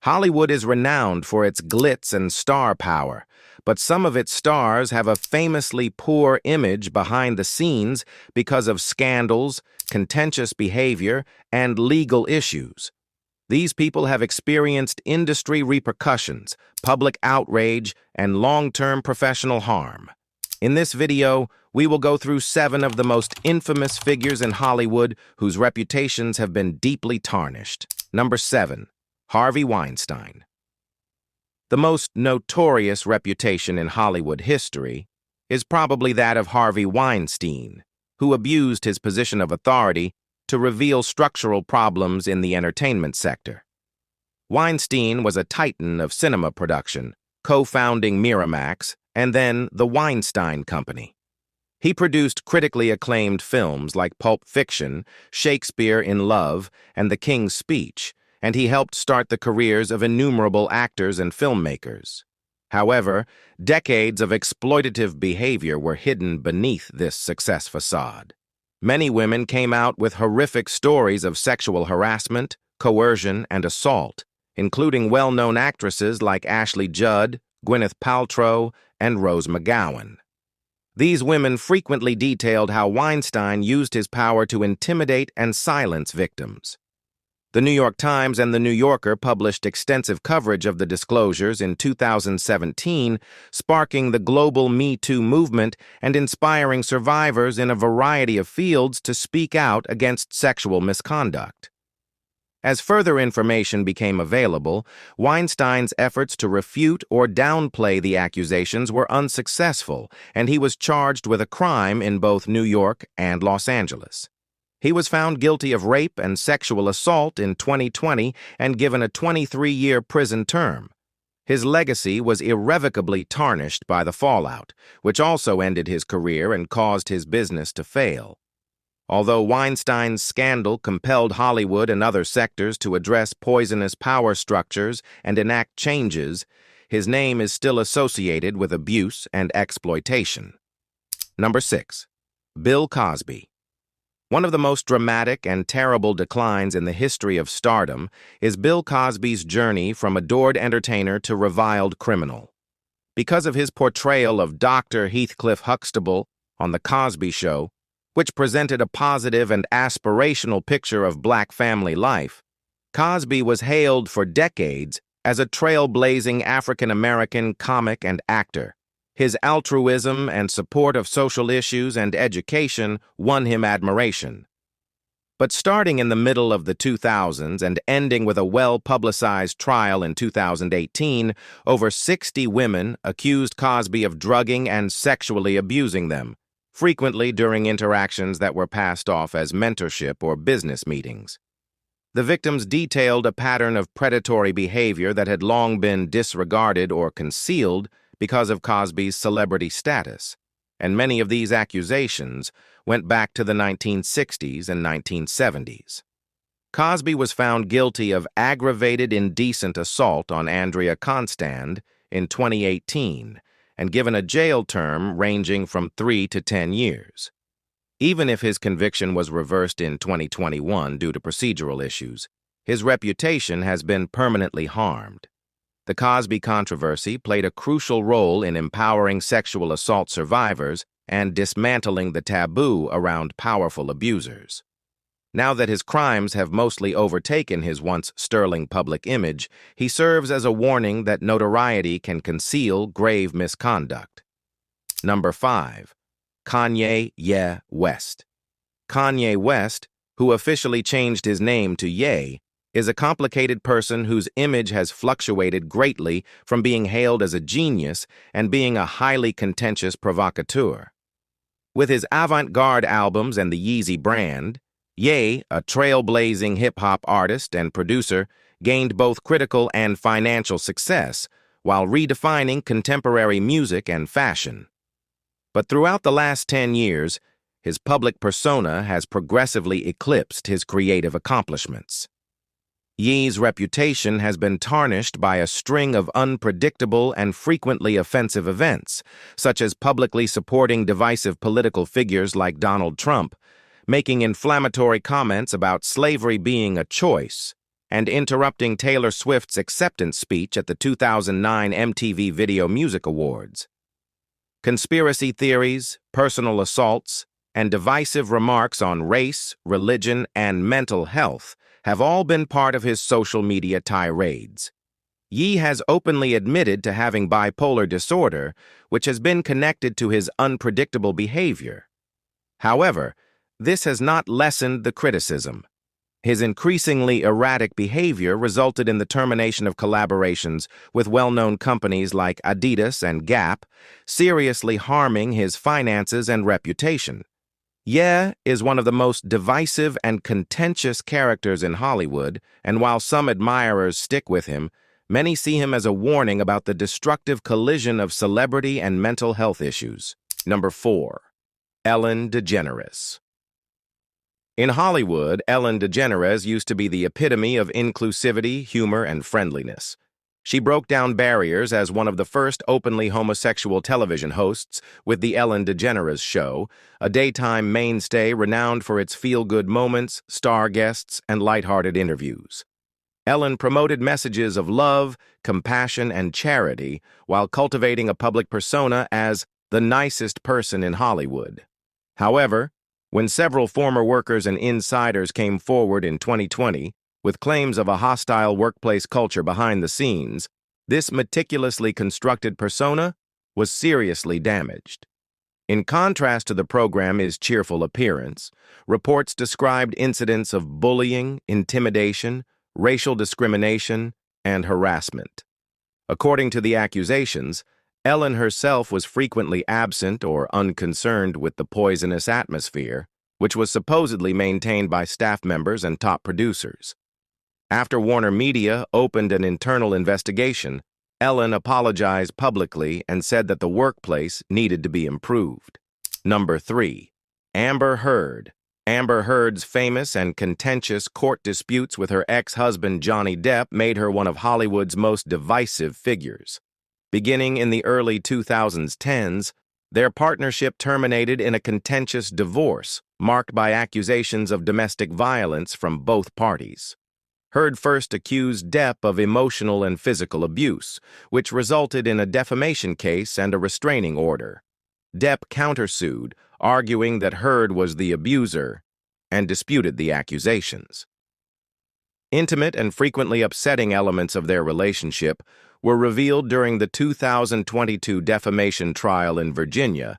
Hollywood is renowned for its glitz and star power, but some of its stars have a famously poor image behind the scenes because of scandals, contentious behavior, and legal issues. These people have experienced industry repercussions, public outrage, and long-term professional harm. In this video, we will go through 7 of the most infamous figures in Hollywood whose reputations have been deeply tarnished. Number 7. Harvey Weinstein. The most notorious reputation in Hollywood history is probably that of Harvey Weinstein, who abused his position of authority to reveal structural problems in the entertainment sector. Weinstein was a titan of cinema production, co-founding Miramax and then the Weinstein Company. He produced critically acclaimed films like Pulp Fiction, Shakespeare in Love, and The King's Speech, and he helped start the careers of innumerable actors and filmmakers. However, decades of exploitative behavior were hidden beneath this success facade. Many women came out with horrific stories of sexual harassment, coercion, and assault, including well-known actresses like Ashley Judd, Gwyneth Paltrow, and Rose McGowan. These women frequently detailed how Weinstein used his power to intimidate and silence victims. The New York Times and The New Yorker published extensive coverage of the disclosures in 2017, sparking the global Me Too movement and inspiring survivors in a variety of fields to speak out against sexual misconduct. As further information became available, Weinstein's efforts to refute or downplay the accusations were unsuccessful, and he was charged with a crime in both New York and Los Angeles. He was found guilty of rape and sexual assault in 2020 and given a 23-year prison term. His legacy was irrevocably tarnished by the fallout, which also ended his career and caused his business to fail. Although Weinstein's scandal compelled Hollywood and other sectors to address poisonous power structures and enact changes, his name is still associated with abuse and exploitation. Number 6. Bill Cosby. One of the most dramatic and terrible declines in the history of stardom is Bill Cosby's journey from adored entertainer to reviled criminal. Because of his portrayal of Dr. Heathcliff Huxtable on The Cosby Show, which presented a positive and aspirational picture of black family life, Cosby was hailed for decades as a trailblazing African-American comic and actor. His altruism and support of social issues and education won him admiration. But starting in the middle of the 2000s and ending with a well-publicized trial in 2018, over 60 women accused Cosby of drugging and sexually abusing them, frequently during interactions that were passed off as mentorship or business meetings. The victims detailed a pattern of predatory behavior that had long been disregarded or concealed because of Cosby's celebrity status, and many of these accusations went back to the 1960s and 1970s. Cosby was found guilty of aggravated indecent assault on Andrea Constand in 2018 and given a jail term ranging from 3 to 10 years. Even if his conviction was reversed in 2021 due to procedural issues, his reputation has been permanently harmed. The Cosby controversy played a crucial role in empowering sexual assault survivors and dismantling the taboo around powerful abusers. Now that his crimes have mostly overtaken his once sterling public image, he serves as a warning that notoriety can conceal grave misconduct. Number 5. Kanye West. Kanye West, who officially changed his name to Ye, is a complicated person whose image has fluctuated greatly from being hailed as a genius and being a highly contentious provocateur. With his avant-garde albums and the Yeezy brand, Ye, a trailblazing hip-hop artist and producer, gained both critical and financial success while redefining contemporary music and fashion. But throughout the last 10 years, his public persona has progressively eclipsed his creative accomplishments. Ye's reputation has been tarnished by a string of unpredictable and frequently offensive events, such as publicly supporting divisive political figures like Donald Trump, making inflammatory comments about slavery being a choice, and interrupting Taylor Swift's acceptance speech at the 2009 MTV Video Music Awards. Conspiracy theories, personal assaults, and divisive remarks on race, religion, and mental health have all been part of his social media tirades. Ye has openly admitted to having bipolar disorder, which has been connected to his unpredictable behavior. However, this has not lessened the criticism. His increasingly erratic behavior resulted in the termination of collaborations with well-known companies like Adidas and Gap, seriously harming his finances and reputation. Ye is one of the most divisive and contentious characters in Hollywood, and while some admirers stick with him, many see him as a warning about the destructive collision of celebrity and mental health issues. Number 4. Ellen DeGeneres. In Hollywood, Ellen DeGeneres used to be the epitome of inclusivity, humor, and friendliness. She broke down barriers as one of the first openly homosexual television hosts with The Ellen DeGeneres Show, a daytime mainstay renowned for its feel-good moments, star guests, and lighthearted interviews. Ellen promoted messages of love, compassion, and charity while cultivating a public persona as the nicest person in Hollywood. However, when several former workers and insiders came forward in 2020 with claims of a hostile workplace culture behind the scenes, this meticulously constructed persona was seriously damaged. In contrast to the program's cheerful appearance, reports described incidents of bullying, intimidation, racial discrimination, and harassment. According to the accusations, Ellen herself was frequently absent or unconcerned with the poisonous atmosphere, which was supposedly maintained by staff members and top producers. After Warner Media opened an internal investigation, Ellen apologized publicly and said that the workplace needed to be improved. Number 3. Amber Heard. Amber Heard's famous and contentious court disputes with her ex-husband Johnny Depp made her one of Hollywood's most divisive figures. Beginning in the early 2010s, their partnership terminated in a contentious divorce, marked by accusations of domestic violence from both parties. Heard first accused Depp of emotional and physical abuse, which resulted in a defamation case and a restraining order. Depp countersued, arguing that Heard was the abuser, and disputed the accusations. Intimate and frequently upsetting elements of their relationship were revealed during the 2022 defamation trial in Virginia,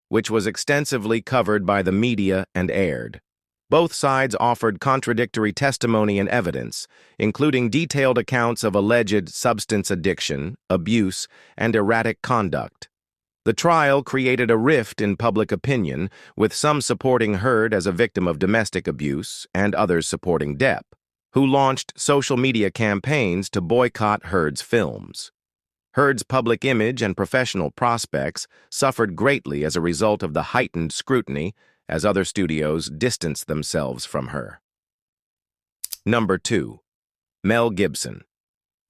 which was extensively covered by the media and aired. Both sides offered contradictory testimony and evidence, including detailed accounts of alleged substance addiction, abuse, and erratic conduct. The trial created a rift in public opinion, with some supporting Heard as a victim of domestic abuse and others supporting Depp, who launched social media campaigns to boycott Heard's films. Heard's public image and professional prospects suffered greatly as a result of the heightened scrutiny as other studios distanced themselves from her. Number 2. Mel Gibson.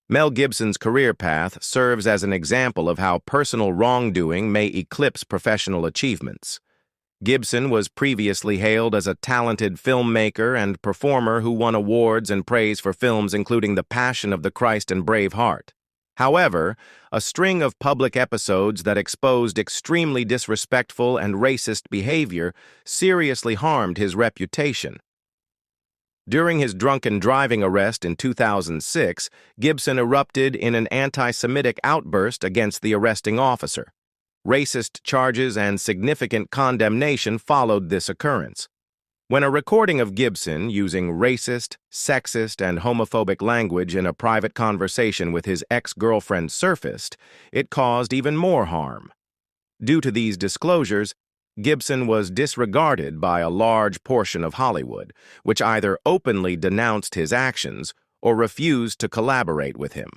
Mel Gibson's career path serves as an example of how personal wrongdoing may eclipse professional achievements. Gibson was previously hailed as a talented filmmaker and performer who won awards and praise for films including The Passion of the Christ and Braveheart. However, a string of public episodes that exposed extremely disrespectful and racist behavior seriously harmed his reputation. During his drunken driving arrest in 2006, Gibson erupted in an anti-Semitic outburst against the arresting officer. Racist charges and significant condemnation followed this occurrence. When a recording of Gibson using racist, sexist, and homophobic language in a private conversation with his ex-girlfriend surfaced, it caused even more harm. Due to these disclosures, Gibson was disregarded by a large portion of Hollywood, which either openly denounced his actions or refused to collaborate with him.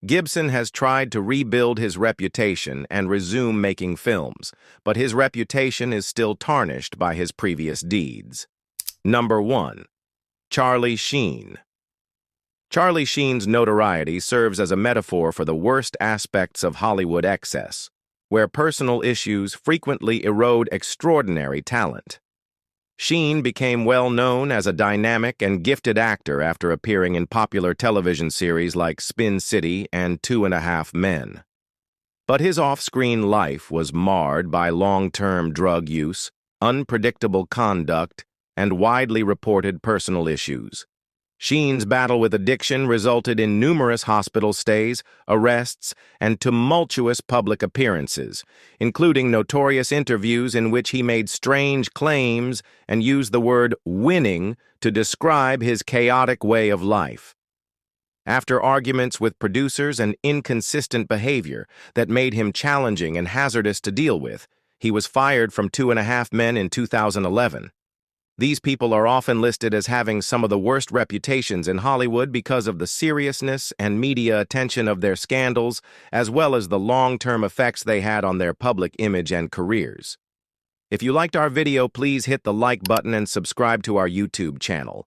Gibson has tried to rebuild his reputation and resume making films, but his reputation is still tarnished by his previous deeds. Number 1. Charlie Sheen. Charlie Sheen's notoriety serves as a metaphor for the worst aspects of Hollywood excess, where personal issues frequently erode extraordinary talent. Sheen became well known as a dynamic and gifted actor after appearing in popular television series like Spin City and 2.5 Men. But his off-screen life was marred by long-term drug use, unpredictable conduct, and widely reported personal issues. Sheen's battle with addiction resulted in numerous hospital stays, arrests, and tumultuous public appearances, including notorious interviews in which he made strange claims and used the word winning to describe his chaotic way of life. After arguments with producers and inconsistent behavior that made him challenging and hazardous to deal with, he was fired from 2.5 Men in 2011. These people are often listed as having some of the worst reputations in Hollywood because of the seriousness and media attention of their scandals, as well as the long-term effects they had on their public image and careers. If you liked our video, please hit the like button and subscribe to our YouTube channel.